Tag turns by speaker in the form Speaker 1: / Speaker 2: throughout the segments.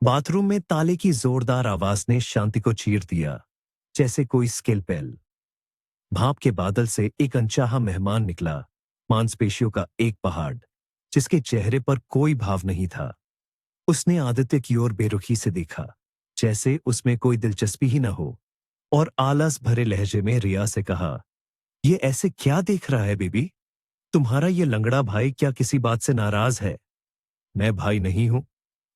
Speaker 1: Bathroom में ताले की जोरदार आवाज ने शांति को चीर दिया, जैसे कोई स्केलपेल। भाप के बादल से एक अनचाहा मेहमान निकला, मांसपेशियों का एक पहाड़, जिसके चेहरे पर कोई भाव नहीं था। उसने आदित्य की ओर बेरुखी से देखा, जैसे उसमें कोई दिलचस्पी ही न हो, और आलस भरे लहजे में रिया से कहा, ये ऐसे क्या देख रहा है बेबी? तुम्हारा ये लंगड़ा भाई क्या किसी बात से नाराज है? मैं भाई नहीं हूं।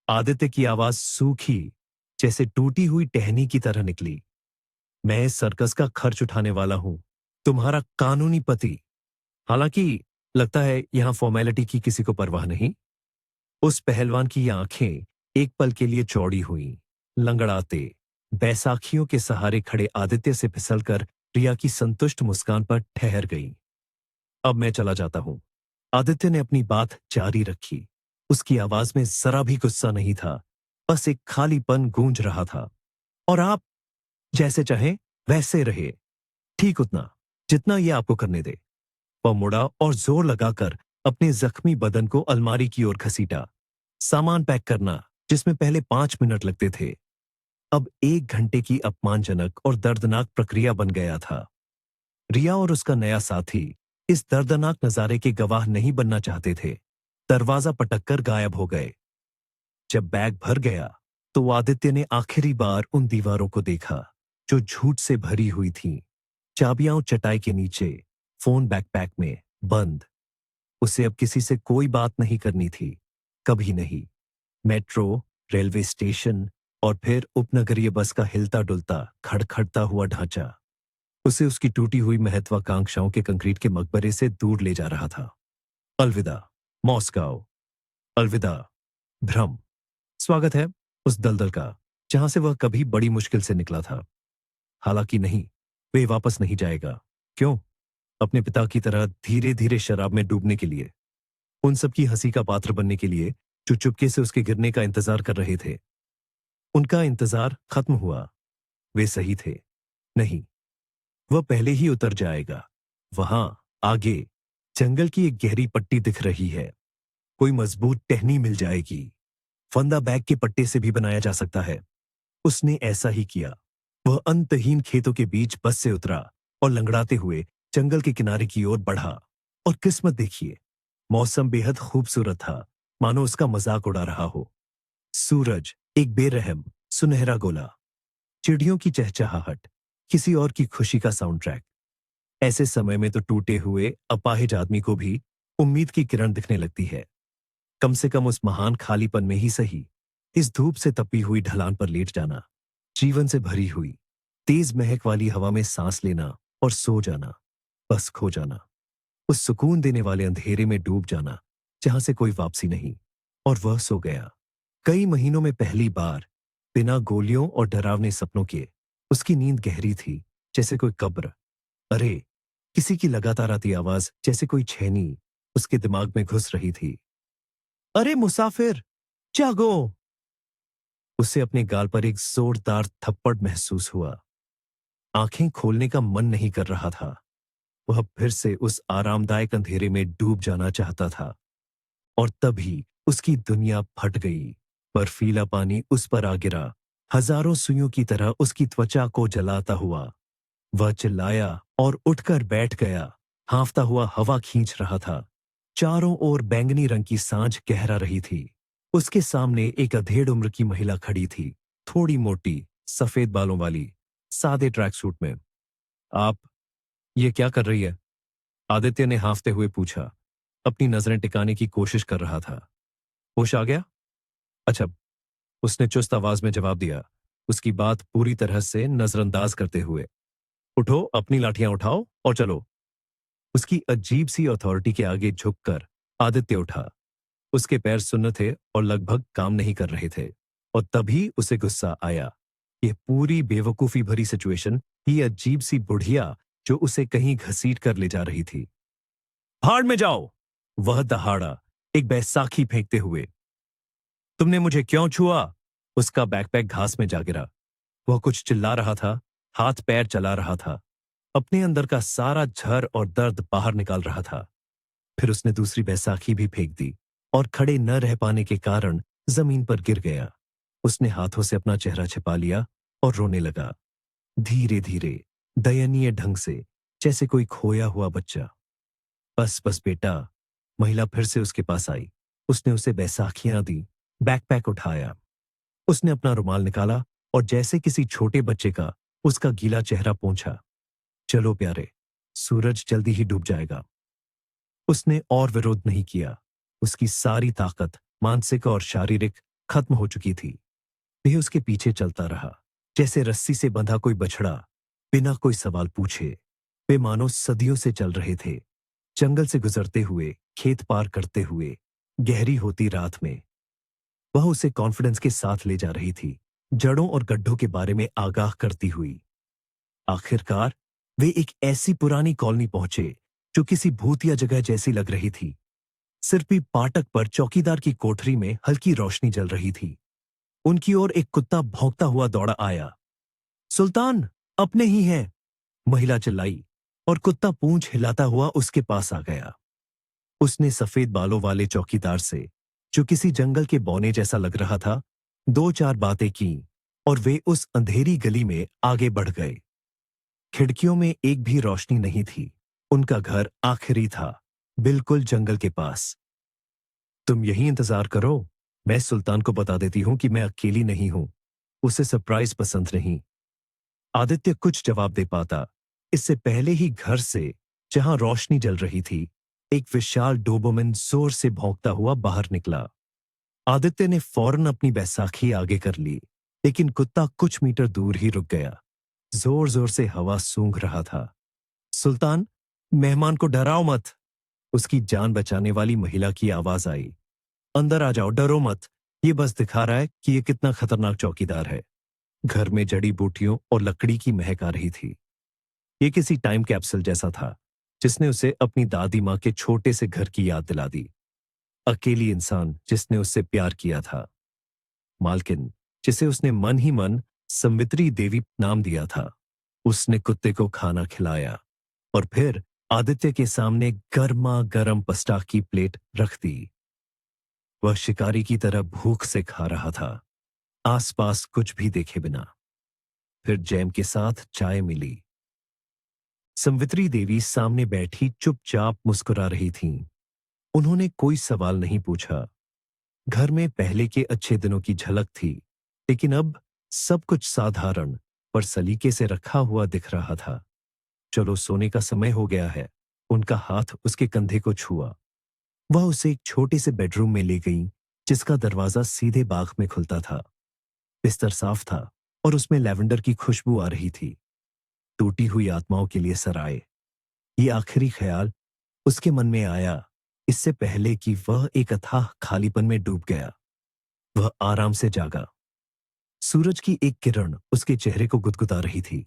Speaker 1: आदित्य की आवाज सूखी, जैसे टूटी हुई टहनी की तरह निकली। मैं इस सर्कस का खर्च उठाने वाला हूं, तुम्हारा कानूनी पति। हालांकि लगता है यहां फॉर्मेलिटी की किसी को परवाह नहीं। उस पहलवान की आंखें एक पल के लिए चौड़ी हुईं, लंगड़ाते बैसाखियों के सहारे खड़े आदित्य से फिसलकर रिया की संतुष्ट मुस्कान पर ठहर गई। अब मैं चला जाता हूं। आदित्य ने अपनी बात जारी रखी। उसकी आवाज में जरा भी गुस्सा नहीं था, बस एक खालीपन गूंज रहा था। और आप जैसे चाहें वैसे रहे, ठीक उतना जितना ये आपको करने दे। वह मुड़ा और जोर लगाकर अपने जख्मी बदन को अलमारी की ओर घसीटा। सामान पैक करना, जिसमें पहले 5 मिनट लगते थे, अब 1 घंटे की अपमानजनक और दर्दनाक प्रक्रिया बन गया था। रिया और उसका नया साथी इस दर्दनाक नजारे के गवाह नहीं बनना चाहते थे। दरवाजा पटककर गायब हो गए। जब बैग भर गया तो आदित्य ने आखिरी बार उन दीवारों को देखा, जो झूठ से भरी हुई थीं। चाबियां चटाई के नीचे, फोन बैकपैक में बंद। उसे अब किसी से कोई बात नहीं करनी थी, कभी नहीं। मेट्रो, रेलवे स्टेशन और फिर उपनगरीय बस का हिलता डुलता खड़खड़ता हुआ ढांचा उसे उसकी टूटी हुई महत्वाकांक्षाओं के कंक्रीट के मकबरे से दूर ले जा रहा था। अलविदा मॉस्को, अलविदा भ्रम। स्वागत है उस दलदल का, जहां से वह कभी बड़ी मुश्किल से निकला था। हालांकि नहीं, वे वापस नहीं जाएगा। क्यों? अपने पिता की तरह धीरे धीरे शराब में डूबने के लिए, उन सब की हंसी का पात्र बनने के लिए जो चुपके से उसके गिरने का इंतजार कर रहे थे। उनका इंतजार खत्म हुआ। वे सही थे। नहीं, वह पहले ही उतर जाएगा। वहां आगे जंगल की एक गहरी पट्टी दिख रही है। कोई मजबूत टहनी मिल जाएगी। फंदा बैग के पट्टे से भी बनाया जा सकता है। उसने ऐसा ही किया। वह अंतहीन खेतों के बीच बस से उतरा और लंगड़ाते हुए जंगल के किनारे की ओर बढ़ा। और किस्मत देखिए, मौसम बेहद खूबसूरत था, मानो उसका मजाक उड़ा रहा हो। सूरज एक बेरहम सुनहरा गोला, चिड़ियों की चहचहाहट, किसी और की खुशी का साउंड ट्रैक। ऐसे समय में तो टूटे हुए अपाहिज आदमी को भी उम्मीद की किरण दिखने लगती है। कम से कम उस महान खालीपन में ही सही। इस धूप से तपी हुई ढलान पर लेट जाना, जीवन से भरी हुई तेज महक वाली हवा में सांस लेना और सो जाना, बस खो जाना। उस सुकून देने वाले अंधेरे में डूब जाना जहां से कोई वापसी नहीं। और वह सो गया। कई महीनों में पहली बार, बिना गोलियों और डरावने सपनों के। उसकी नींद गहरी थी, जैसे कोई कब्र। अरे, किसी की लगातार आती आवाज, जैसे कोई छेनी उसके दिमाग में घुस रही थी। अरे मुसाफिर, जागो! उसे अपने गाल पर एक जोरदार थप्पड़ महसूस हुआ। आंखें खोलने का मन नहीं कर रहा था। वह फिर से उस आरामदायक अंधेरे में डूब जाना चाहता था। और तभी उसकी दुनिया फट गई। बर्फीला पानी उस पर आ गिरा, हजारों सुइयों की तरह उसकी त्वचा को जलाता हुआ। वह चिल्लाया और उठकर बैठ गया। हाँफता हुआ हवा खींच रहा था। चारों ओर बैंगनी रंग की सांझ गहरा रही थी। उसके सामने एक अधेड़ उम्र की महिला खड़ी थी, थोड़ी मोटी, सफेद बालों वाली, सादे ट्रैक सूट में। आप ये क्या कर रही है? आदित्य ने हाँफते हुए पूछा। अपनी नजरें टिकाने की कोशिश कर रहा था। होश आ गया? अच्छा, उसने चुस्त आवाज में जवाब दिया, उसकी बात पूरी तरह से नजरअंदाज करते हुए। उठो, अपनी लाठियां उठाओ और चलो। उसकी अजीब सी अथॉरिटी के आगे झुककर आदित्य उठा। उसके पैर सुन्न थे और लगभग काम नहीं कर रहे थे। और तभी उसे गुस्सा आया। यह पूरी बेवकूफी भरी सिचुएशन ही अजीब सी बुढ़िया जो उसे कहीं घसीट कर ले जा रही थी। भाड़ में जाओ! वह दहाड़ा, एक बैसाखी फेंकते हुए। तुमने मुझे क्यों छुआ? उसका बैकपैक घास में जा गिरा। वह कुछ चिल्ला रहा था, हाथ पैर चला रहा था, अपने अंदर का सारा झर और दर्द बाहर निकाल रहा था। फिर उसने दूसरी बैसाखी भी फेंक दी और खड़े न रह पाने के कारण जमीन पर गिर गया। उसने हाथों से अपना चेहरा छिपा लिया और रोने लगा, धीरे धीरे, दयनीय ढंग से, जैसे कोई खोया हुआ बच्चा। बस बस बेटा। महिला फिर से उसके पास आई। उसने उसे बैसाखियां दी, बैकपैक उठाया। उसने अपना रुमाल निकाला और जैसे किसी छोटे बच्चे का उसका गीला चेहरा पोंछा। चलो प्यारे, सूरज जल्दी ही डूब जाएगा। उसने और विरोध नहीं किया। उसकी सारी ताकत, मानसिक और शारीरिक, खत्म हो चुकी थी। वह उसके पीछे चलता रहा, जैसे रस्सी से बंधा कोई बछड़ा, बिना कोई सवाल पूछे। वे मानो सदियों से चल रहे थे, जंगल से गुजरते हुए, खेत पार करते हुए, गहरी होती रात में। वह उसे कॉन्फिडेंस के साथ ले जा रही थी, जड़ों और गड्ढों के बारे में आगाह करती हुई। आखिरकार वे एक ऐसी पुरानी कॉलोनी पहुंचे जो किसी भूतिया जगह जैसी लग रही थी। सिर्फ भी फाटक पर चौकीदार की कोठरी में हल्की रोशनी जल रही थी। उनकी ओर एक कुत्ता भौंकता हुआ दौड़ा आया। सुल्तान, अपने ही हैं, महिला चिल्लाई, और कुत्ता पूंछ हिलाता हुआ उसके पास आ गया। उसने सफेद बालों वाले चौकीदार से, जो किसी जंगल के बौने जैसा लग रहा था, दो चार बातें की और वे उस अंधेरी गली में आगे बढ़ गए। खिड़कियों में एक भी रोशनी नहीं थी। उनका घर आखिरी था, बिल्कुल जंगल के पास। तुम यहीं इंतजार करो, मैं सुल्तान को बता देती हूं कि मैं अकेली नहीं हूं। उसे सरप्राइज पसंद नहीं। आदित्य कुछ जवाब दे पाता, इससे पहले ही घर से, जहां रोशनी जल रही थी, एक विशाल डोबरमैन जोर से भौंकता हुआ बाहर निकला। आदित्य ने फौरन अपनी बैसाखी आगे कर ली, लेकिन कुत्ता कुछ मीटर दूर ही रुक गया। जोर जोर से हवा सूंघ रहा था। सुल्तान, मेहमान को डराओ मत, उसकी जान बचाने वाली महिला की आवाज आई। अंदर आ जाओ, डरो मत। ये बस दिखा रहा है कि ये कितना खतरनाक चौकीदार है। घर में जड़ी बूटियों और लकड़ी की महक आ रही थी। ये किसी टाइम कैप्सूल जैसा था, जिसने उसे अपनी दादी माँ के छोटे से घर की याद दिला दी। अकेली इंसान जिसने उससे प्यार किया था। मालकिन, जिसे उसने मन ही मन संवित्री देवी नाम दिया था। उसने कुत्ते को खाना खिलाया और फिर आदित्य के सामने गर्मा गर्म पस्ताख की प्लेट रख दी। वह शिकारी की तरह भूख से खा रहा था, आसपास कुछ भी देखे बिना। फिर जैम के साथ चाय मिली। संवित्री देवी सामने बैठी चुपचाप मुस्कुरा रही थीं। उन्होंने कोई सवाल नहीं पूछा। घर में पहले के अच्छे दिनों की झलक थी, लेकिन अब सब कुछ साधारण पर सलीके से रखा हुआ दिख रहा था। चलो, सोने का समय हो गया है। उनका हाथ उसके कंधे को छुआ। वह उसे एक छोटे से बेडरूम में ले गई, जिसका दरवाजा सीधे बाग में खुलता था। बिस्तर साफ था और उसमें लैवेंडर की खुशबू आ रही थी। टूटी हुई आत्माओं के लिए सराय। ये आखिरी ख्याल उसके मन में आया, इससे पहले कि वह एक अथाह खालीपन में डूब गया। वह आराम से जागा। सूरज की एक किरण उसके चेहरे को गुदगुदा रही थी।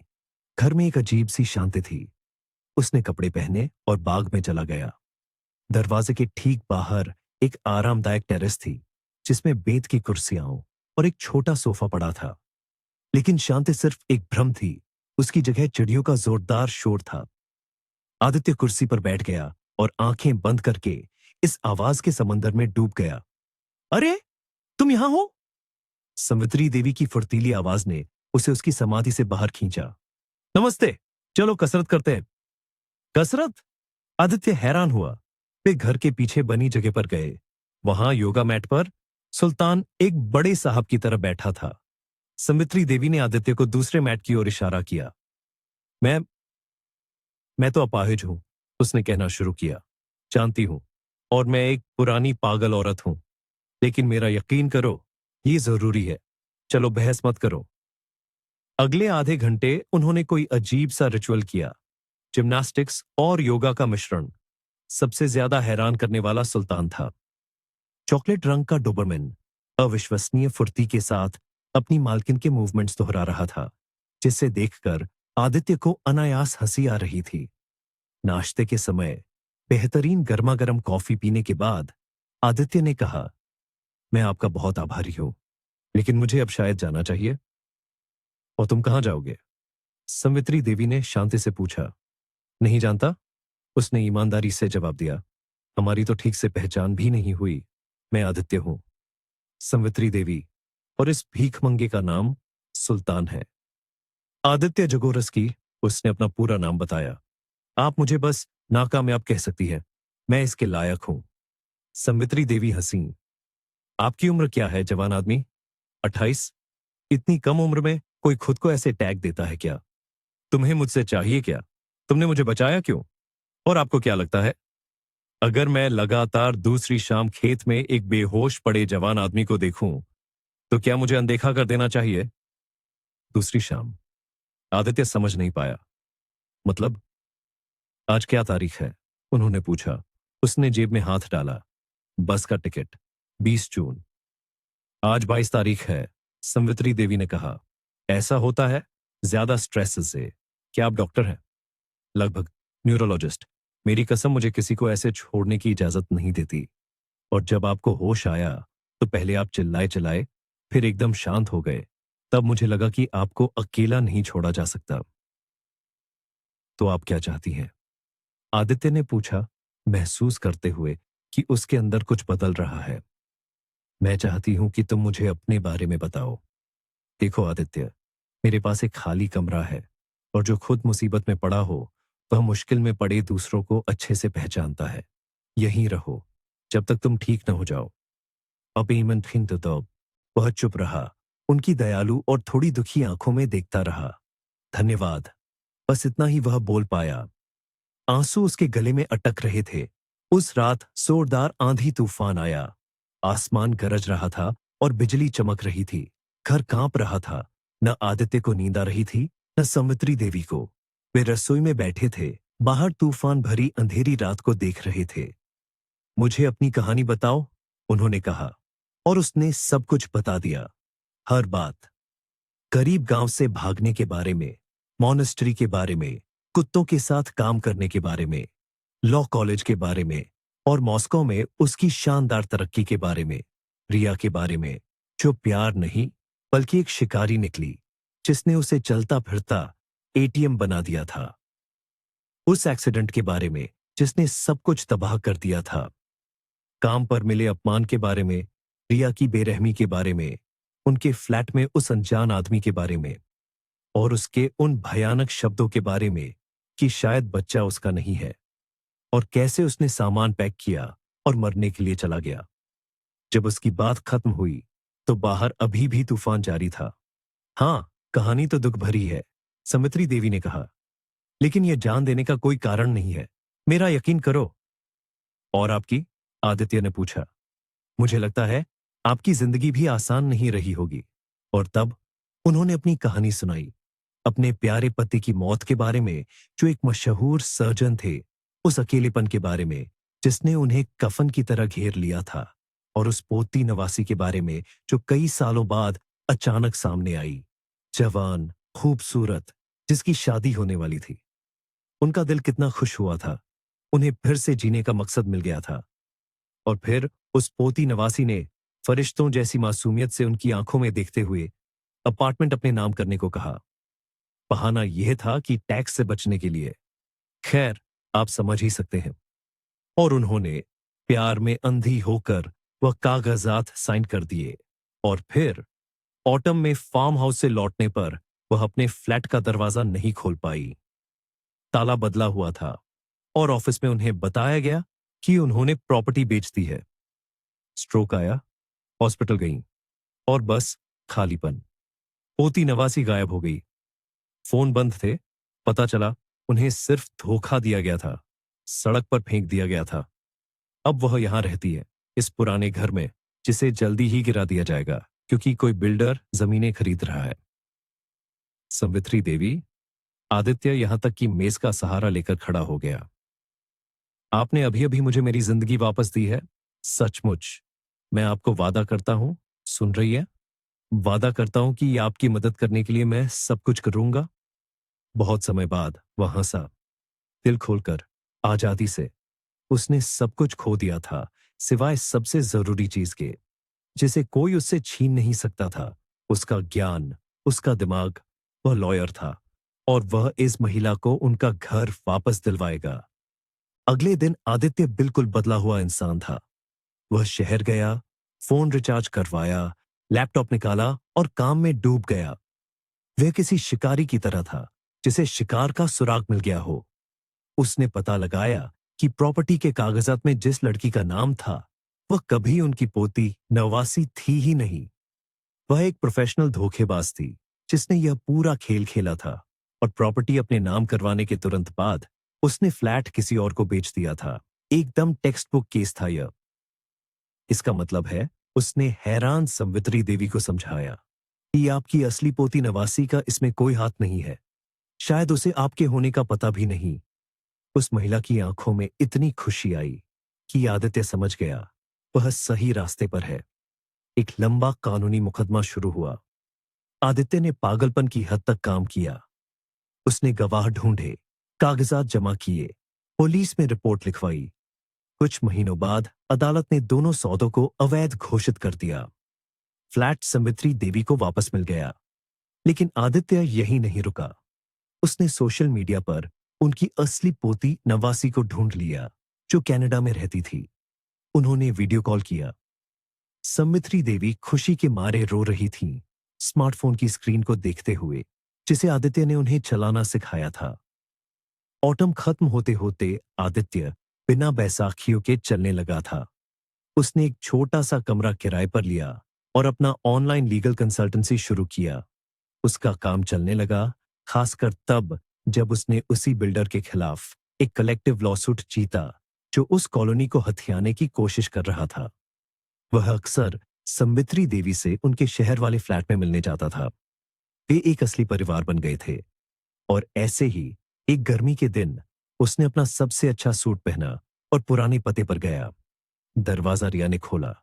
Speaker 1: घर में एक अजीब सी शांति थी। उसने कपड़े पहने और बाग में चला गया। दरवाजे के ठीक बाहर एक आरामदायक टेरेस थी, जिसमें बेंत की कुर्सियां और एक छोटा सोफा पड़ा था। लेकिन शांति सिर्फ एक भ्रम थी। उसकी जगह चिड़ियों का जोरदार शोर था। आदित्य कुर्सी पर बैठ गया और आंखें बंद करके इस आवाज के समंदर में डूब गया। अरे, तुम यहां हो? संवित्री देवी की फुर्तीली आवाज ने उसे उसकी समाधि से बाहर खींचा। नमस्ते, चलो कसरत करते हैं। कसरत? आदित्य हैरान हुआ। वे घर के पीछे बनी जगह पर गए। वहां योगा मैट पर सुल्तान एक बड़े साहब की तरह बैठा था। संवित्री देवी ने आदित्य को दूसरे मैट की ओर इशारा किया। मैं मैं तो अपाहिज हूं, उसने कहना शुरू किया। जानती हूं, और मैं एक पुरानी पागल औरत हूं, लेकिन मेरा यकीन करो, ये जरूरी है। चलो, बहस मत करो। अगले आधे घंटे उन्होंने कोई अजीब सा रिचुअल किया, जिम्नास्टिक्स और योगा का मिश्रण। सबसे ज्यादा हैरान करने वाला सुल्तान था। चॉकलेट रंग का डोबरमैन अविश्वसनीय फुर्ती के साथ अपनी मालकिन के मूवमेंट्स दोहरा रहा था, जिसे देखकर आदित्य को अनायास हंसी आ रही थी। नाश्ते के समय बेहतरीन गर्मा गर्म कॉफी पीने के बाद आदित्य ने कहा, मैं आपका बहुत आभारी हूं, लेकिन मुझे अब शायद जाना चाहिए। और तुम कहां जाओगे? संवित्री देवी ने शांति से पूछा। नहीं जानता, उसने ईमानदारी से जवाब दिया। हमारी तो ठीक से पहचान भी नहीं हुई। मैं आदित्य हूं। संवित्री देवी, और इस भीखमंगे का नाम सुल्तान है। आदित्य जगोरस्की, उसने अपना पूरा नाम बताया। आप मुझे बस नाकामयाब कह सकती है, मैं इसके लायक हूं। संवित्री देवी हंसी। आपकी उम्र क्या है जवान आदमी? 28? इतनी कम उम्र में कोई खुद को ऐसे टैग देता है क्या? तुम्हें मुझसे चाहिए क्या? तुमने मुझे बचाया क्यों? और आपको क्या लगता है, अगर मैं लगातार दूसरी शाम खेत में एक बेहोश पड़े जवान आदमी को देखूं, तो क्या मुझे अनदेखा कर देना चाहिए? दूसरी शाम? आदित्य समझ नहीं पाया। मतलब, आज क्या तारीख है? उन्होंने पूछा। उसने जेब में हाथ डाला। बस का टिकट, 20 जून। आज 22 तारीख है, संवित्री देवी ने कहा। ऐसा होता है ज्यादा स्ट्रेस से। क्या आप डॉक्टर हैं? लगभग। न्यूरोलॉजिस्ट। मेरी कसम, मुझे किसी को ऐसे छोड़ने की इजाजत नहीं देती। और जब आपको होश आया तो पहले आप चिल्लाए चिल्लाए, फिर एकदम शांत हो गए। तब मुझे लगा कि आपको अकेला नहीं छोड़ा जा सकता। तो आप क्या चाहती हैं? आदित्य ने पूछा, महसूस करते हुए कि उसके अंदर कुछ बदल रहा है। मैं चाहती हूं कि तुम मुझे अपने बारे में बताओ। देखो आदित्य, मेरे पास एक खाली कमरा है, और जो खुद मुसीबत में पड़ा हो वह मुश्किल में पड़े दूसरों को अच्छे से पहचानता है। यहीं रहो जब तक तुम ठीक न हो जाओ। अबेमन खिंत तो वह चुप रहा, उनकी दयालु और थोड़ी दुखी आंखों में देखता रहा। धन्यवाद, बस इतना ही वह बोल पाया। आंसू उसके गले में अटक रहे थे। उस रात जोरदार आंधी तूफान आया। आसमान गरज रहा था और बिजली चमक रही थी। घर कांप रहा था। न आदित्य को नींद आ रही थी, न संवित्री देवी को। वे रसोई में बैठे थे, बाहर तूफान भरी अंधेरी रात को देख रहे थे। मुझे अपनी कहानी बताओ, उन्होंने कहा, और उसने सब कुछ बता दिया। हर बात। गरीब गांव से भागने के बारे में, मॉनेस्ट्री के बारे में, कुत्तों के साथ काम करने के बारे में, लॉ कॉलेज के बारे में, और मॉस्को में उसकी शानदार तरक्की के बारे में। रिया के बारे में, जो प्यार नहीं बल्कि एक शिकारी निकली, जिसने उसे चलता फिरता एटीएम बना दिया था। उस एक्सीडेंट के बारे में जिसने सब कुछ तबाह कर दिया था। काम पर मिले अपमान के बारे में, रिया की बेरहमी के बारे में, उनके फ्लैट में उस अनजान आदमी के बारे में, और उसके उन भयानक शब्दों के बारे में कि शायद बच्चा उसका नहीं है, और कैसे उसने सामान पैक किया और मरने के लिए चला गया। जब उसकी बात खत्म हुई तो बाहर अभी भी तूफान जारी था। हाँ, कहानी तो दुख भरी है, समित्री देवी ने कहा, लेकिन यह जान देने का कोई कारण नहीं है। मेरा यकीन करो। और आपकी? आदित्य ने पूछा। मुझे लगता है आपकी जिंदगी भी आसान नहीं रही होगी। और तब उन्होंने अपनी कहानी सुनाई, अपने प्यारे पति की मौत के बारे में, जो एक मशहूर सर्जन थे, उस अकेलेपन के बारे में जिसने उन्हें कफन की तरह घेर लिया था, और उस पोती नवासी के बारे में जो कई सालों बाद अचानक सामने आई, जवान, खूबसूरत, जिसकी शादी होने वाली थी। उनका दिल कितना खुश हुआ था, उन्हें फिर से जीने का मकसद मिल गया था। और फिर उस पोती नवासी ने फरिश्तों जैसी मासूमियत से उनकी आंखों में देखते हुए अपार्टमेंट अपने नाम करने को कहा। बहाना यह था कि टैक्स से बचने के लिए। खैर, आप समझ ही सकते हैं। और उन्होंने प्यार में अंधी होकर वह कागजात साइन कर दिए। और फिर ऑटम में फार्म हाउस से लौटने पर वह अपने फ्लैट का दरवाजा नहीं खोल पाई। ताला बदला हुआ था, और ऑफिस में उन्हें बताया गया कि उन्होंने प्रॉपर्टी बेच दी है। स्ट्रोक आया, हॉस्पिटल गई, और बस खालीपन। पोती नवासी गायब हो गई। फोन बंद थे। पता चला उन्हें सिर्फ धोखा दिया गया था, सड़क पर फेंक दिया गया था। अब वह यहां रहती है, इस पुराने घर में, जिसे जल्दी ही गिरा दिया जाएगा क्योंकि कोई बिल्डर जमीनें खरीद रहा है। संवित्री देवी, आदित्य यहां तक कि मेज का सहारा लेकर खड़ा हो गया। आपने अभी अभी मुझे मेरी जिंदगी वापस दी है, सचमुच। मैं आपको वादा करता हूं, सुन रही है, वादा करता हूं कि आपकी मदद करने के लिए मैं सब कुछ करूंगा। बहुत समय बाद वह हंसा, दिल खोलकर, आजादी से। उसने सब कुछ खो दिया था, सिवाय सबसे जरूरी चीज के, जिसे कोई उससे छीन नहीं सकता था, उसका ज्ञान, उसका दिमाग। वह लॉयर था, और वह इस महिला को उनका घर वापस दिलवाएगा। अगले दिन आदित्य बिल्कुल बदला हुआ इंसान था। वह शहर गया, फोन रिचार्ज करवाया, लैपटॉप निकाला और काम में डूब गया। वह किसी शिकारी की तरह था जिसे शिकार का सुराग मिल गया हो। उसने पता लगाया कि प्रॉपर्टी के कागजात में जिस लड़की का नाम था वह कभी उनकी पोती नवासी थी ही नहीं। वह एक प्रोफेशनल धोखेबाज थी जिसने यह पूरा खेल खेला था और प्रॉपर्टी अपने नाम करवाने के तुरंत बाद उसने फ्लैट किसी और को बेच दिया था। एकदम टेक्स्ट बुक केस था यह। इसका मतलब है उसने हैरान संवित्री देवी को समझाया कि आपकी असली पोती नवासी का इसमें कोई हाथ नहीं है। शायद उसे आपके होने का पता भी नहीं। उस महिला की आंखों में इतनी खुशी आई कि आदित्य समझ गया वह सही रास्ते पर है। एक लंबा कानूनी मुकदमा शुरू हुआ। आदित्य ने पागलपन की हद तक काम किया। उसने गवाह ढूंढे, कागजात जमा किए, पुलिस में रिपोर्ट लिखवाई। कुछ महीनों बाद अदालत ने दोनों सौदों को अवैध घोषित कर दिया। फ्लैट संवित्री देवी को वापस मिल गया। लेकिन आदित्य यही नहीं रुका। उसने सोशल मीडिया पर उनकी असली पोती नवासी को ढूंढ लिया जो कनाडा में रहती थी। उन्होंने वीडियो कॉल किया। संवित्री देवी खुशी के मारे रो रही थीं, स्मार्टफोन की स्क्रीन को देखते हुए जिसे आदित्य ने उन्हें चलाना सिखाया था। ऑटम खत्म होते होते आदित्य बिना बैसाखियों के चलने लगा था। उसने एक छोटा सा कमरा किराए पर लिया और अपना ऑनलाइन लीगल कंसल्टेंसी शुरू किया। उसका काम चलने लगा, खासकर तब जब उसने उसी बिल्डर के खिलाफ एक कलेक्टिव लॉसूट जीता जो उस कॉलोनी को हथियाने की कोशिश कर रहा था। वह अक्सर संवित्री देवी से उनके शहर वाले फ्लैट में मिलने जाता था। वे एक असली परिवार बन गए थे। और ऐसे ही एक गर्मी के दिन उसने अपना सबसे अच्छा सूट पहना और पुराने पते पर गया। दरवाजा रिया ने खोला।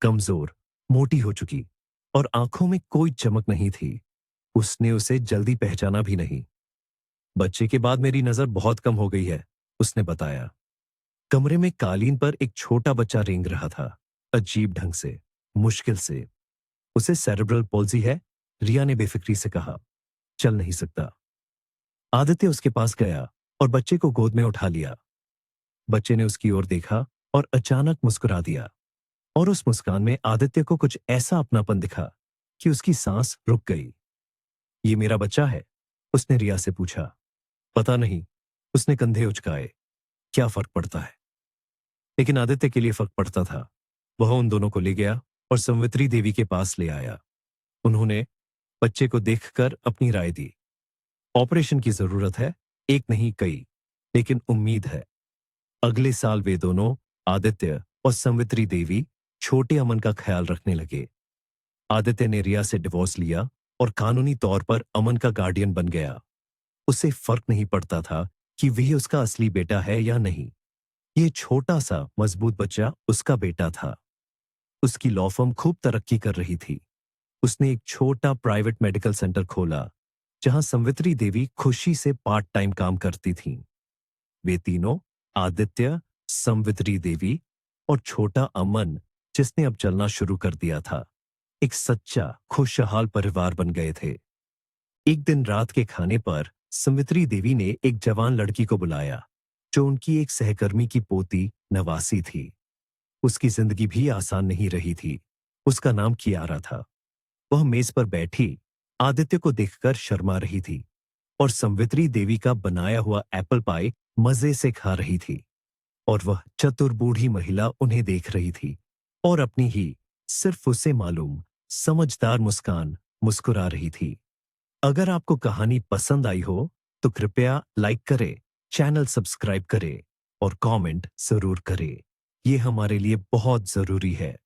Speaker 1: कमजोर, मोटी हो चुकी और आंखों में कोई चमक नहीं थी। उसने उसे जल्दी पहचाना भी नहीं। बच्चे के बाद मेरी नजर बहुत कम हो गई है, उसने बताया। कमरे में कालीन पर एक छोटा बच्चा रेंग रहा था, अजीब ढंग से, मुश्किल से। उसे सेरेब्रल पॉल्जी है, रिया ने बेफिक्री से कहा। चल नहीं सकता। आदित्य उसके पास गया और बच्चे को गोद में उठा लिया। बच्चे ने उसकी ओर देखा और अचानक मुस्कुरा दिया। और उस मुस्कान में आदित्य को कुछ ऐसा अपनापन दिखा कि उसकी सांस रुक गई। ये मेरा बच्चा है? उसने रिया से पूछा। पता नहीं, उसने कंधे उचकाए। क्या फर्क पड़ता है? लेकिन आदित्य के लिए फर्क पड़ता था। वह उन दोनों को ले गया और संवित्री देवी के पास ले आया। उन्होंने बच्चे को देखकर अपनी राय दी। ऑपरेशन की जरूरत है, एक नहीं कई, लेकिन उम्मीद है। अगले साल वे दोनों, आदित्य और संवित्री देवी, छोटे अमन का ख्याल रखने लगे। आदित्य ने रिया से डिवोर्स लिया और कानूनी तौर पर अमन का गार्डियन बन गया। उसे फर्क नहीं पड़ता था कि वह उसका असली बेटा है या नहीं। यह छोटा सा मजबूत बच्चा उसका बेटा था। उसकी लॉ फर्म खूब तरक्की कर रही थी। उसने एक छोटा प्राइवेट मेडिकल सेंटर खोला जहां संवित्री देवी खुशी से पार्ट टाइम काम करती थीं। वे तीनों, आदित्य, संवित्री देवी और छोटा अमन, जिसने अब चलना शुरू कर दिया था, एक सच्चा खुशहाल परिवार बन गए थे। एक दिन रात के खाने पर संवित्री देवी ने एक जवान लड़की को बुलाया जो उनकी एक सहकर्मी की पोती नवासी थी। उसकी जिंदगी भी आसान नहीं रही थी। उसका नाम कियारा था। वह मेज पर बैठी आदित्य को देखकर शर्मा रही थी और संवित्री देवी का बनाया हुआ एप्पल पाई मजे से खा रही थी। और वह चतुर बूढ़ी महिला उन्हें देख रही थी और अपनी ही, सिर्फ उसे मालूम, समझदार मुस्कान मुस्कुरा रही थी। अगर आपको कहानी पसंद आई हो तो कृपया लाइक करें, चैनल सब्सक्राइब करें और कमेंट जरूर करें। यह हमारे लिए बहुत जरूरी है।